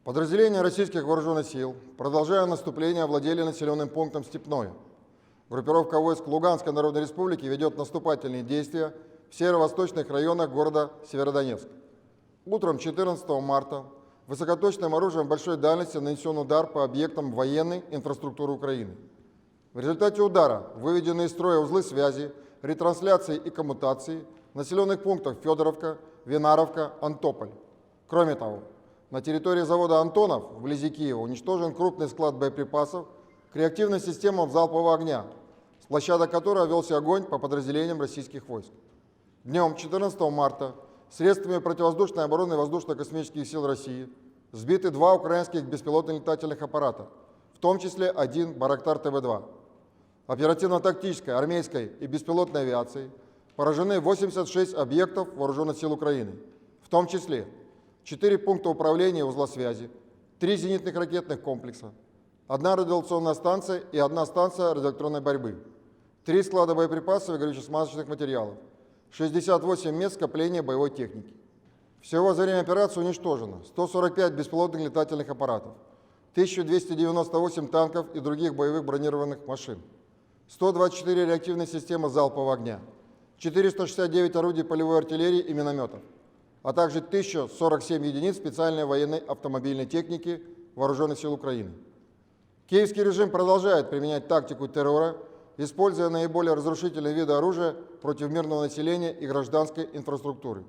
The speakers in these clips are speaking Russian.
Подразделения российских вооруженных сил, продолжая наступление, овладели населенным пунктом Степное. Группировка войск Луганской Народной Республики ведет наступательные действия в северо-восточных районах города Северодонецк. Утром 14 марта высокоточным оружием большой дальности нанесен удар по объектам военной инфраструктуры Украины. В результате удара выведены из строя узлы связи, ретрансляции и коммутации в населенных пунктах Федоровка, Винаровка, Антополь. Кроме того, на территории завода «Антонов» вблизи Киева уничтожен крупный склад боеприпасов к реактивным системам залпового огня, с площадок которого велся огонь по подразделениям российских войск. Днем 14 марта средствами противовоздушной обороны Воздушно-космических сил России сбиты 2 украинских беспилотных летательных аппарата, в том числе один Байрактар ТБ-2. Оперативно-тактической, армейской и беспилотной авиацией поражены 86 объектов вооруженных сил Украины, в том числе 4 пункта управления узла связи, 3 зенитных ракетных комплекса, 1 радиолокационная станция и 1 станция радиоэлектронной борьбы, 3 склада боеприпасов и горюче-смазочных материалов, 68 мест скопления боевой техники. Всего за время операции уничтожено 145 беспилотных летательных аппаратов, 1298 танков и других боевых бронированных машин, 124 реактивные системы залпового огня, 469 орудий полевой артиллерии и минометов, а также 1047 единиц специальной военной автомобильной техники Вооруженных сил Украины. Киевский режим продолжает применять тактику террора, используя наиболее разрушительные виды оружия против мирного населения и гражданской инфраструктуры.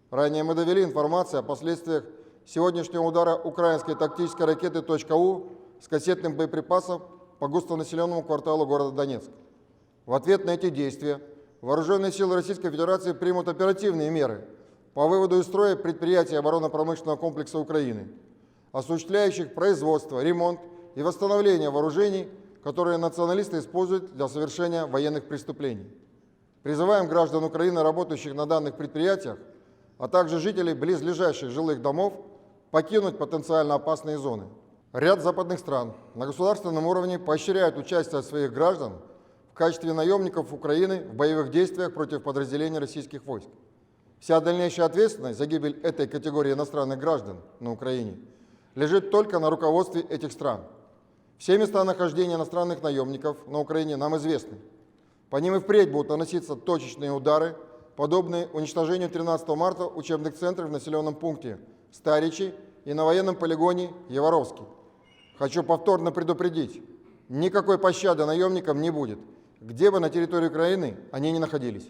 Ранее мы довели информацию о последствиях сегодняшнего удара украинской тактической ракеты «У» с кассетным боеприпасом по густонаселенному кварталу города Донецк. В ответ на эти действия Вооруженные силы Российской Федерации примут оперативные меры по выводу из строя предприятий оборонно-промышленного комплекса Украины, осуществляющих производство, ремонт и восстановление вооружений, которые националисты используют для совершения военных преступлений. Призываем граждан Украины, работающих на данных предприятиях, а также жителей близлежащих жилых домов, покинуть потенциально опасные зоны. Ряд западных стран на государственном уровне поощряют участие своих граждан в качестве наемников Украины в боевых действиях против подразделений российских войск. Вся дальнейшая ответственность за гибель этой категории иностранных граждан на Украине лежит только на руководстве этих стран. Все места нахождения иностранных наемников на Украине нам известны. По ним и впредь будут наноситься точечные удары, подобные уничтожению 13 марта учебных центров в населенном пункте Старичи и на военном полигоне Яворовский. Хочу повторно предупредить, никакой пощады наемникам не будет, где бы на территории Украины они ни находились.